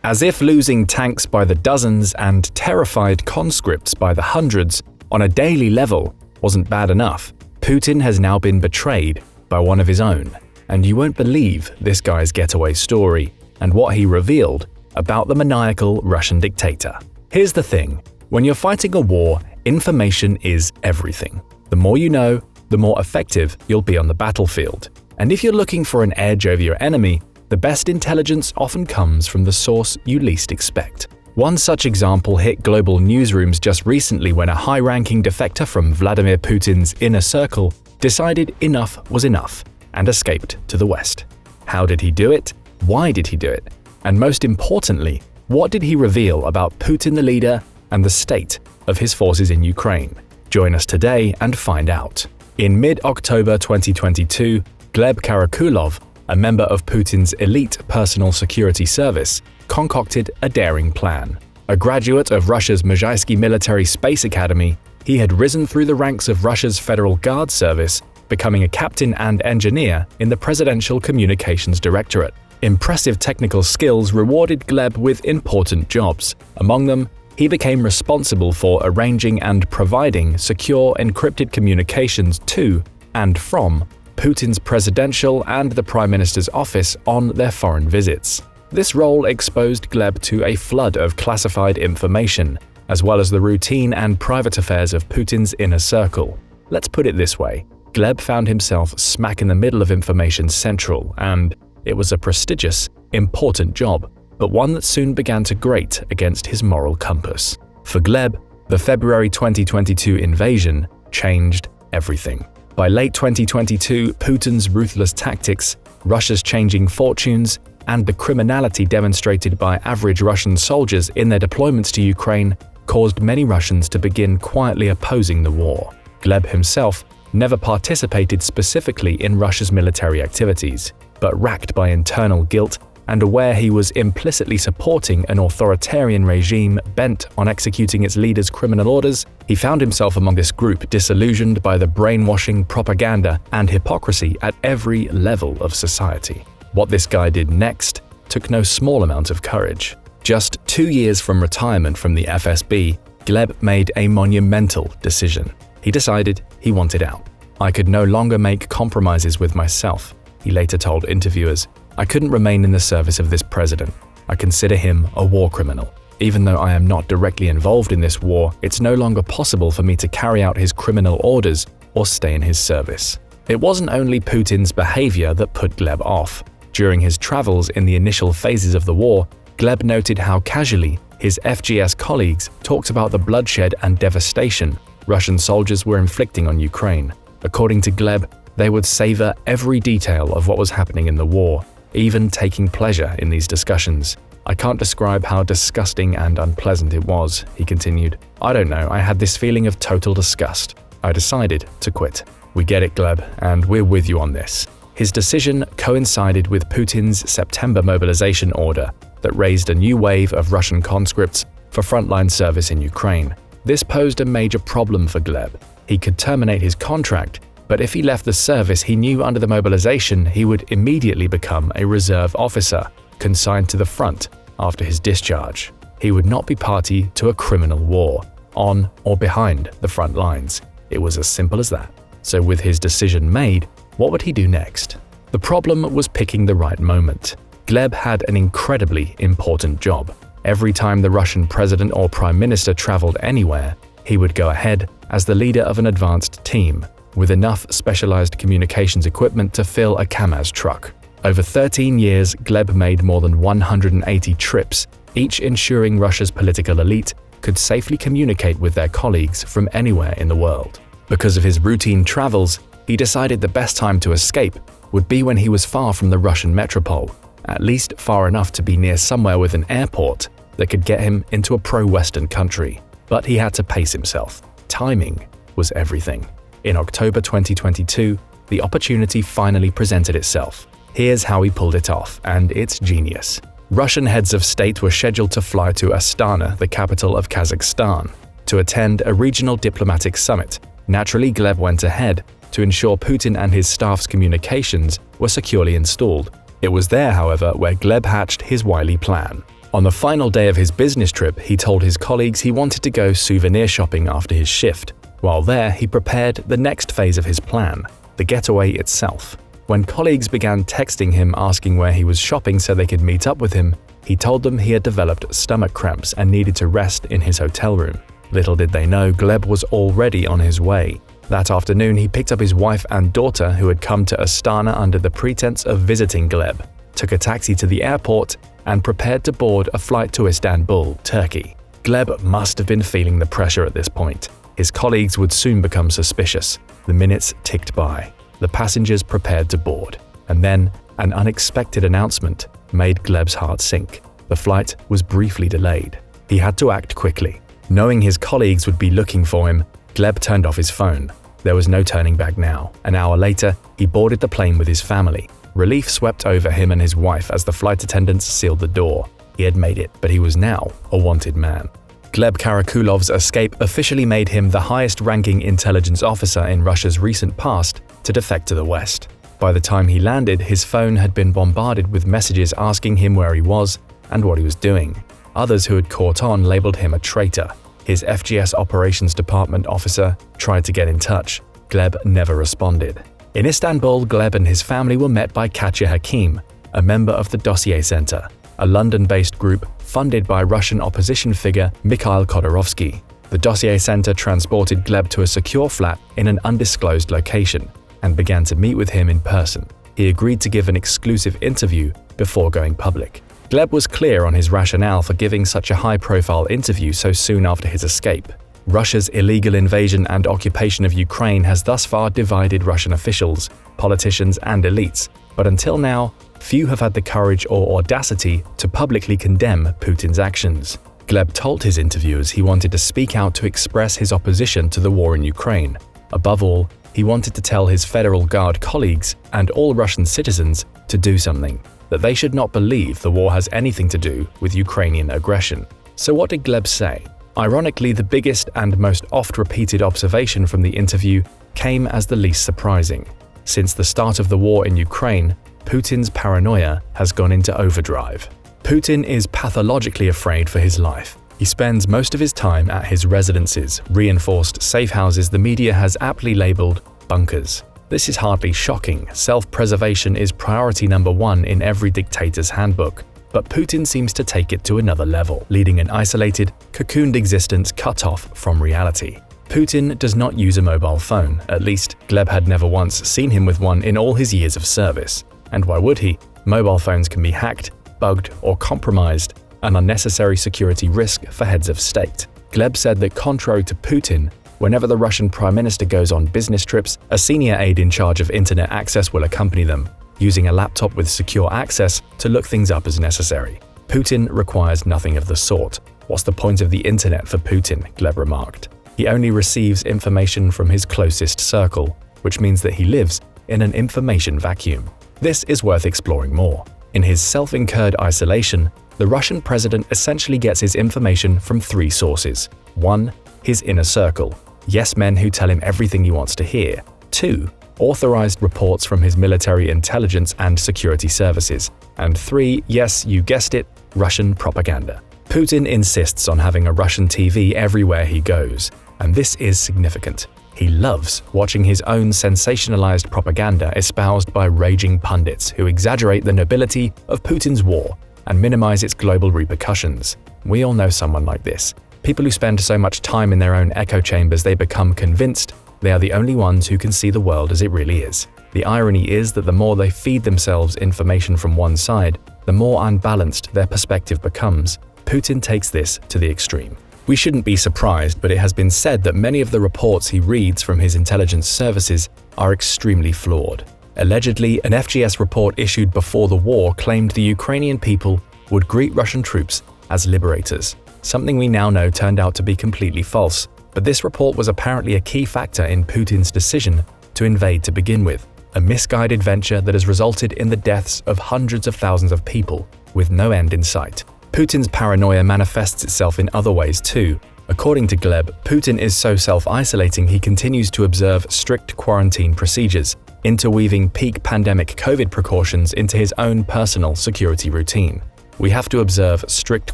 As if losing tanks by the dozens and terrified conscripts by the hundreds on a daily level wasn't bad enough, Putin has now been betrayed by one of his own. And you won't believe this guy's getaway story and what he revealed about the maniacal Russian dictator. Here's the thing. When you're fighting a war, information is everything. The more you know, the more effective you'll be on the battlefield. And if you're looking for an edge over your enemy, the best intelligence often comes from the source you least expect. One such example hit global newsrooms just recently when a high-ranking defector from Vladimir Putin's inner circle decided enough was enough and escaped to the West. How did he do it? Why did he do it? And most importantly, what did he reveal about Putin the leader and the state of his forces in Ukraine? Join us today and find out. In mid-October 2022, Gleb Karakulov, a member of Putin's elite personal security service, concocted a daring plan. A graduate of Russia's Mezhaysky Military Space Academy, he had risen through the ranks of Russia's Federal Guard Service, becoming a captain and engineer in the Presidential Communications Directorate. Impressive technical skills rewarded Gleb with important jobs. Among them, he became responsible for arranging and providing secure encrypted communications to and from Putin's presidential and the Prime Minister's office on their foreign visits. This role exposed Gleb to a flood of classified information, as well as the routine and private affairs of Putin's inner circle. Let's put it this way. Gleb found himself smack in the middle of information central, and it was a prestigious, important job, but one that soon began to grate against his moral compass. For Gleb, the February 2022 invasion changed everything. By late 2022, Putin's ruthless tactics, Russia's changing fortunes, and the criminality demonstrated by average Russian soldiers in their deployments to Ukraine caused many Russians to begin quietly opposing the war. Gleb himself never participated specifically in Russia's military activities, but racked by internal guilt and aware he was implicitly supporting an authoritarian regime bent on executing its leaders' criminal orders, he found himself among this group disillusioned by the brainwashing, propaganda, and hypocrisy at every level of society. What this guy did next took no small amount of courage. Just 2 years from retirement from the FSB, Gleb made a monumental decision. He decided he wanted out. "I could no longer make compromises with myself," he later told interviewers. "I couldn't remain in the service of this president. I consider him a war criminal. Even though I am not directly involved in this war, it's no longer possible for me to carry out his criminal orders or stay in his service." It wasn't only Putin's behavior that put Gleb off. During his travels in the initial phases of the war, Gleb noted how casually his FGS colleagues talked about the bloodshed and devastation Russian soldiers were inflicting on Ukraine. According to Gleb, they would savor every detail of what was happening in the war, even taking pleasure in these discussions. "I can't describe how disgusting and unpleasant it was," he continued. "I don't know, I had this feeling of total disgust. I decided to quit." We get it, Gleb, and we're with you on this. His decision coincided with Putin's September mobilization order that raised a new wave of Russian conscripts for frontline service in Ukraine. This posed a major problem for Gleb. He could terminate his contract, but if he left the service, he knew under the mobilization he would immediately become a reserve officer, consigned to the front after his discharge. He would not be party to a criminal war, on or behind the front lines. It was as simple as that. So with his decision made, what would he do next? The problem was picking the right moment. Gleb had an incredibly important job. Every time the Russian president or prime minister traveled anywhere, he would go ahead as the leader of an advanced team, with enough specialized communications equipment to fill a Kamaz truck. Over 13 years, Gleb made more than 180 trips, each ensuring Russia's political elite could safely communicate with their colleagues from anywhere in the world. Because of his routine travels, he decided the best time to escape would be when he was far from the Russian metropole, at least far enough to be near somewhere with an airport that could get him into a pro-Western country. But he had to pace himself. Timing was everything. In October 2022, the opportunity finally presented itself. Here's how he pulled it off, and it's genius. Russian heads of state were scheduled to fly to Astana, the capital of Kazakhstan, to attend a regional diplomatic summit. Naturally, Gleb went ahead to ensure Putin and his staff's communications were securely installed. It was there, however, where Gleb hatched his wily plan. On the final day of his business trip, he told his colleagues he wanted to go souvenir shopping after his shift. While there, he prepared the next phase of his plan, the getaway itself. When colleagues began texting him asking where he was shopping so they could meet up with him, he told them he had developed stomach cramps and needed to rest in his hotel room. Little did they know, Gleb was already on his way. That afternoon, he picked up his wife and daughter who had come to Astana under the pretense of visiting Gleb, took a taxi to the airport, and prepared to board a flight to Istanbul, Turkey. Gleb must have been feeling the pressure at this point. His colleagues would soon become suspicious. The minutes ticked by. The passengers prepared to board. And then, an unexpected announcement made Gleb's heart sink. The flight was briefly delayed. He had to act quickly. Knowing his colleagues would be looking for him, Gleb turned off his phone. There was no turning back now. An hour later, he boarded the plane with his family. Relief swept over him and his wife as the flight attendants sealed the door. He had made it, but he was now a wanted man. Gleb Karakulov's escape officially made him the highest-ranking intelligence officer in Russia's recent past to defect to the West. By the time he landed, his phone had been bombarded with messages asking him where he was and what he was doing. Others who had caught on labeled him a traitor. His FGS Operations Department officer tried to get in touch. Gleb never responded. In Istanbul, Gleb and his family were met by Katya Hakim, a member of the Dossier Center, a London-based group funded by Russian opposition figure Mikhail Khodorkovsky. The Dossier Center transported Gleb to a secure flat in an undisclosed location and began to meet with him in person. He agreed to give an exclusive interview before going public. Gleb was clear on his rationale for giving such a high-profile interview so soon after his escape. Russia's illegal invasion and occupation of Ukraine has thus far divided Russian officials, politicians, and elites, but until now, few have had the courage or audacity to publicly condemn Putin's actions. Gleb told his interviewers he wanted to speak out to express his opposition to the war in Ukraine. Above all, he wanted to tell his Federal Guard colleagues and all Russian citizens to do something, that they should not believe the war has anything to do with Ukrainian aggression. So what did Gleb say? Ironically, the biggest and most oft-repeated observation from the interview came as the least surprising. Since the start of the war in Ukraine, Putin's paranoia has gone into overdrive. Putin is pathologically afraid for his life. He spends most of his time at his residences, reinforced safe houses the media has aptly labeled bunkers. This is hardly shocking. Self-preservation is priority number one in every dictator's handbook. But Putin seems to take it to another level, leading an isolated, cocooned existence cut off from reality. Putin does not use a mobile phone. At least, Gleb had never once seen him with one in all his years of service. And why would he? Mobile phones can be hacked, bugged, or compromised, an unnecessary security risk for heads of state. Gleb said that contrary to Putin, whenever the Russian Prime Minister goes on business trips, a senior aide in charge of internet access will accompany them, using a laptop with secure access to look things up as necessary. Putin requires nothing of the sort. What's the point of the internet for Putin? Gleb remarked. He only receives information from his closest circle, which means that he lives in an information vacuum. This is worth exploring more. In his self-incurred isolation, the Russian president essentially gets his information from three sources. 1. His inner circle. Yes men who tell him everything he wants to hear. 2. Authorized reports from his military intelligence and security services. And 3. Yes, you guessed it, Russian propaganda. Putin insists on having a Russian TV everywhere he goes, and this is significant. He loves watching his own sensationalized propaganda espoused by raging pundits who exaggerate the nobility of Putin's war and minimize its global repercussions. We all know someone like this. People who spend so much time in their own echo chambers they become convinced they are the only ones who can see the world as it really is. The irony is that the more they feed themselves information from one side, the more unbalanced their perspective becomes. Putin takes this to the extreme. We shouldn't be surprised, but it has been said that many of the reports he reads from his intelligence services are extremely flawed. Allegedly, an FGS report issued before the war claimed the Ukrainian people would greet Russian troops as liberators. Something we now know turned out to be completely false, but this report was apparently a key factor in Putin's decision to invade to begin with, a misguided venture that has resulted in the deaths of hundreds of thousands of people with no end in sight. Putin's paranoia manifests itself in other ways too. According to Gleb, Putin is so self-isolating he continues to observe strict quarantine procedures, interweaving peak pandemic COVID precautions into his own personal security routine. We have to observe strict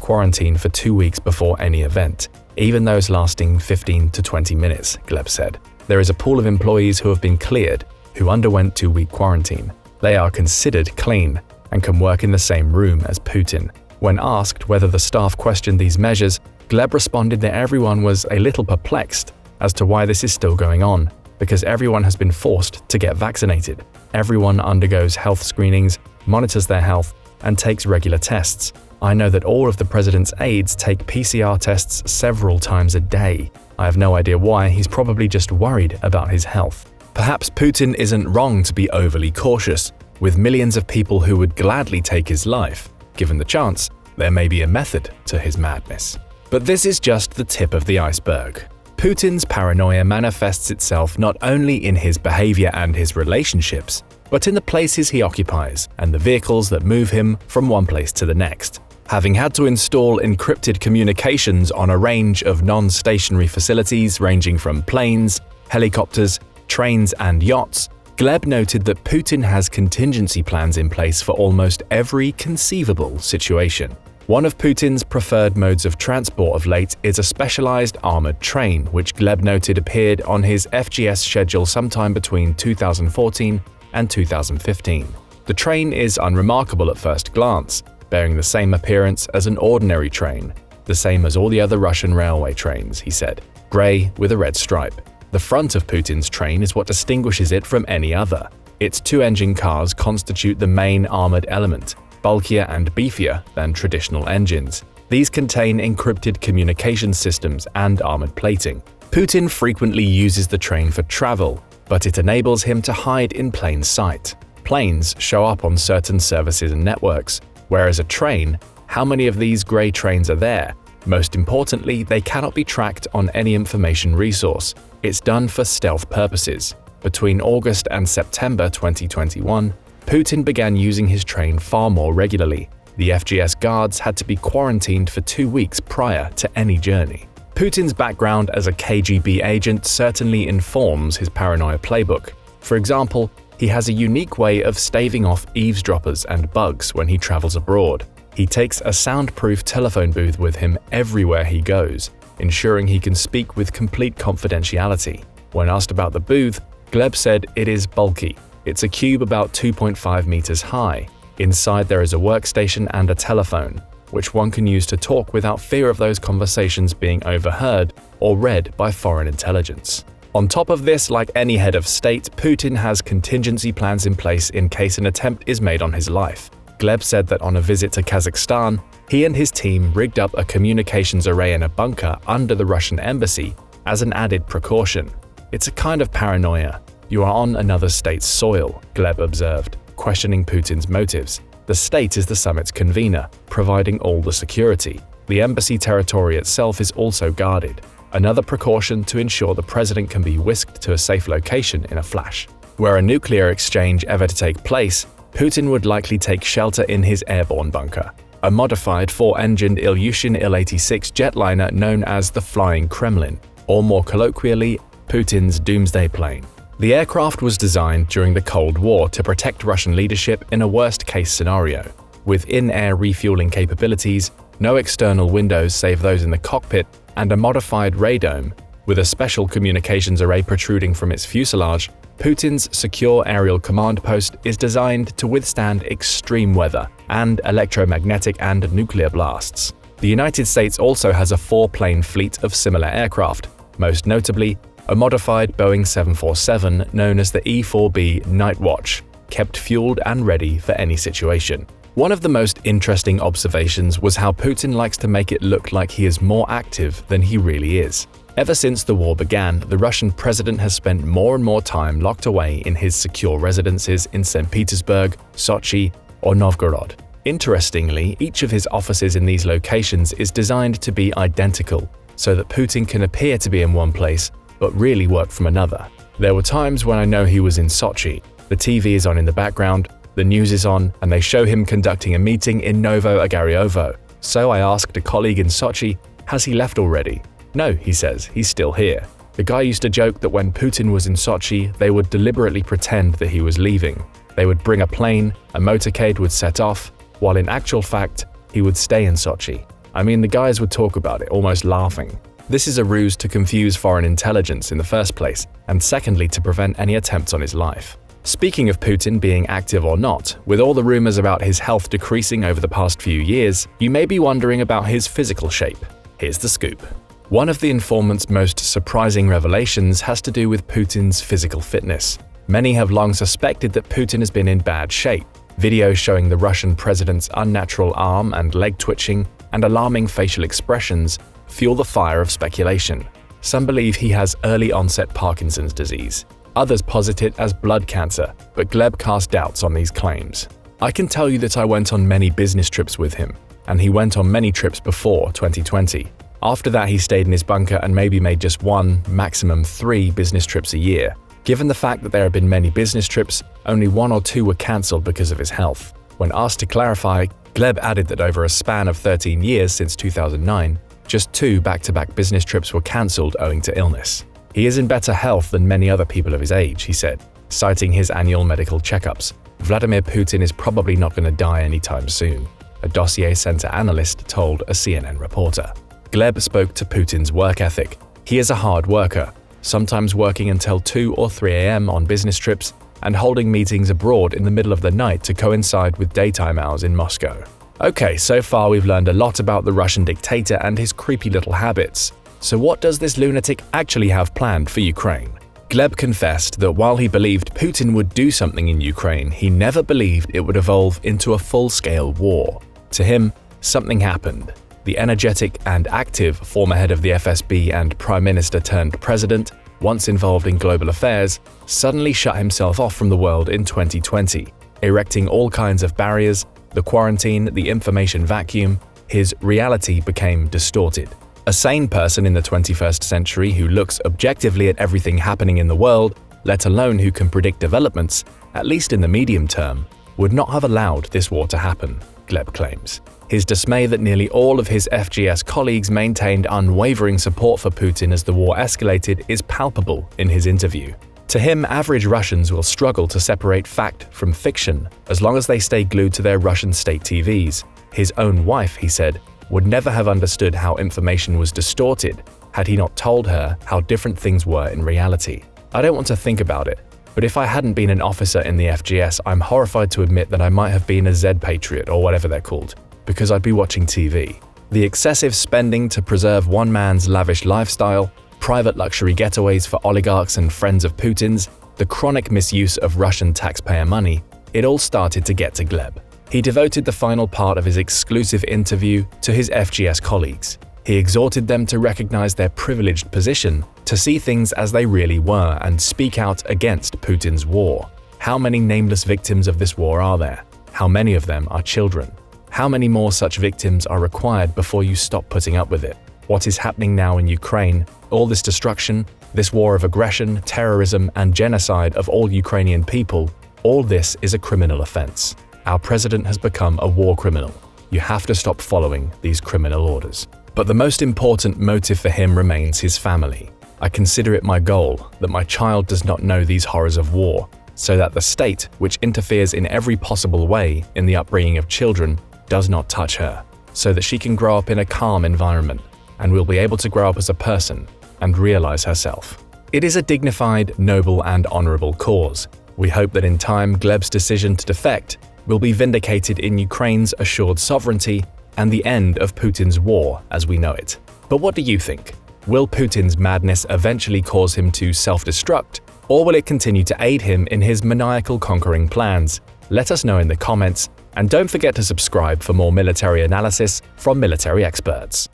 quarantine for 2 weeks before any event, even those lasting 15 to 20 minutes, Gleb said. There is a pool of employees who have been cleared, who underwent 2-week quarantine. They are considered clean and can work in the same room as Putin. When asked whether the staff questioned these measures, Gleb responded that everyone was a little perplexed as to why this is still going on, because everyone has been forced to get vaccinated. Everyone undergoes health screenings, monitors their health, and takes regular tests. I know that all of the president's aides take PCR tests several times a day. I have no idea why. He's probably just worried about his health. Perhaps Putin isn't wrong to be overly cautious. With millions of people who would gladly take his life, given the chance, there may be a method to his madness. But this is just the tip of the iceberg. Putin's paranoia manifests itself not only in his behavior and his relationships, but in the places he occupies and the vehicles that move him from one place to the next. Having had to install encrypted communications on a range of non-stationary facilities ranging from planes, helicopters, trains, and yachts, Gleb noted that Putin has contingency plans in place for almost every conceivable situation. One of Putin's preferred modes of transport of late is a specialized armored train, which Gleb noted appeared on his FGS schedule sometime between 2014 and 2015. The train is unremarkable at first glance, bearing the same appearance as an ordinary train, the same as all the other Russian railway trains, he said, grey with a red stripe. The front of Putin's train is what distinguishes it from any other. Its 2-engine cars constitute the main armored element, bulkier and beefier than traditional engines. These contain encrypted communication systems and armored plating. Putin frequently uses the train for travel, but it enables him to hide in plain sight. Planes show up on certain services and networks, whereas a train, how many of these grey trains are there? Most importantly, they cannot be tracked on any information resource. It's done for stealth purposes. Between August and September 2021, Putin began using his train far more regularly. The FGS guards had to be quarantined for 2 weeks prior to any journey. Putin's background as a KGB agent certainly informs his paranoia playbook. For example, he has a unique way of staving off eavesdroppers and bugs when he travels abroad. He takes a soundproof telephone booth with him everywhere he goes, ensuring he can speak with complete confidentiality. When asked about the booth, Gleb said it is bulky. It's a cube about 2.5 meters high. Inside there is a workstation and a telephone, which one can use to talk without fear of those conversations being overheard or read by foreign intelligence. On top of this, like any head of state, Putin has contingency plans in place in case an attempt is made on his life. Gleb said that on a visit to Kazakhstan, he and his team rigged up a communications array in a bunker under the Russian embassy as an added precaution. It's a kind of paranoia. You are on another state's soil, Gleb observed, questioning Putin's motives. The state is the summit's convener, providing all the security. The embassy territory itself is also guarded. Another precaution to ensure the president can be whisked to a safe location in a flash. Were a nuclear exchange ever to take place, Putin would likely take shelter in his airborne bunker, a modified 4-engined Ilyushin Il-86 jetliner known as the Flying Kremlin, or more colloquially, Putin's doomsday plane. The aircraft was designed during the Cold War to protect Russian leadership in a worst-case scenario. With in-air refueling capabilities, no external windows save those in the cockpit, and a modified radome, with a special communications array protruding from its fuselage, Putin's secure aerial command post is designed to withstand extreme weather and electromagnetic and nuclear blasts. The United States also has a 4-plane fleet of similar aircraft, most notably a modified Boeing 747 known as the E-4B Night Watch, kept fueled and ready for any situation. One of the most interesting observations was how Putin likes to make it look like he is more active than he really is. Ever since the war began, the Russian president has spent more and more time locked away in his secure residences in St. Petersburg, Sochi, or Novgorod. Interestingly, each of his offices in these locations is designed to be identical, so that Putin can appear to be in one place, but really work from another. There were times when I know he was in Sochi. The TV is on in the background, the news is on, and they show him conducting a meeting in Novo Ogariovo. So I asked a colleague in Sochi, has he left already? No, he says, he's still here. The guy used to joke that when Putin was in Sochi, they would deliberately pretend that he was leaving. They would bring a plane, a motorcade would set off, while in actual fact, he would stay in Sochi. I mean, the guys would talk about it, almost laughing. This is a ruse to confuse foreign intelligence in the first place, and secondly to prevent any attempts on his life. Speaking of Putin being active or not, with all the rumors about his health decreasing over the past few years, you may be wondering about his physical shape. Here's the scoop. One of the informant's most surprising revelations has to do with Putin's physical fitness. Many have long suspected that Putin has been in bad shape. Videos showing the Russian president's unnatural arm and leg twitching and alarming facial expressions fuel the fire of speculation. Some believe he has early-onset Parkinson's disease. Others posit it as blood cancer, but Gleb cast doubts on these claims. I can tell you that I went on many business trips with him, and he went on many trips before 2020. After that, he stayed in his bunker and maybe made just 1, maximum 3 business trips a year. Given the fact that there have been many business trips, only 1 or 2 were cancelled because of his health. When asked to clarify, Gleb added that over a span of 13 years since 2009, just 2 back-to-back business trips were cancelled owing to illness. He is in better health than many other people of his age, he said, citing his annual medical checkups. Vladimir Putin is probably not going to die anytime soon, a dossier center analyst told a CNN reporter. Gleb spoke to Putin's work ethic. He is a hard worker, sometimes working until 2 or 3 a.m. on business trips and holding meetings abroad in the middle of the night to coincide with daytime hours in Moscow. Okay, so far we've learned a lot about the Russian dictator and his creepy little habits. So what does this lunatic actually have planned for Ukraine? Gleb confessed that while he believed Putin would do something in Ukraine, he never believed it would evolve into a full-scale war. To him, something happened. The energetic and active former head of the FSB and prime minister turned president, once involved in global affairs, suddenly shut himself off from the world in 2020, erecting all kinds of barriers, the quarantine, the information vacuum. His reality became distorted. A sane person in the 21st century who looks objectively at everything happening in the world, let alone who can predict developments, at least in the medium term, would not have allowed this war to happen, Gleb claims. His dismay that nearly all of his FGS colleagues maintained unwavering support for Putin as the war escalated is palpable in his interview. To him, average Russians will struggle to separate fact from fiction as long as they stay glued to their Russian state TVs. His own wife, he said, would never have understood how information was distorted had he not told her how different things were in reality. I don't want to think about it, but if I hadn't been an officer in the FGS, I'm horrified to admit that I might have been a Z-Patriot or whatever they're called, because I'd be watching TV. The excessive spending to preserve one man's lavish lifestyle, private luxury getaways for oligarchs and friends of Putin's, the chronic misuse of Russian taxpayer money, it all started to get to Gleb. He devoted the final part of his exclusive interview to his FGS colleagues. He exhorted them to recognize their privileged position, to see things as they really were, and speak out against Putin's war. How many nameless victims of this war are there? How many of them are children? How many more such victims are required before you stop putting up with it? What is happening now in Ukraine, all this destruction, this war of aggression, terrorism, and genocide of all Ukrainian people, all this is a criminal offense. Our president has become a war criminal. You have to stop following these criminal orders. But the most important motive for him remains his family. I consider it my goal that my child does not know these horrors of war, so that the state, which interferes in every possible way in the upbringing of children, does not touch her, so that she can grow up in a calm environment and will be able to grow up as a person and realize herself. It is a dignified, noble, and honorable cause. We hope that in time Gleb's decision to defect will be vindicated in Ukraine's assured sovereignty and the end of Putin's war as we know it. But what do you think? Will Putin's madness eventually cause him to self-destruct, or will it continue to aid him in his maniacal conquering plans? Let us know in the comments, and don't forget to subscribe for more military analysis from military experts.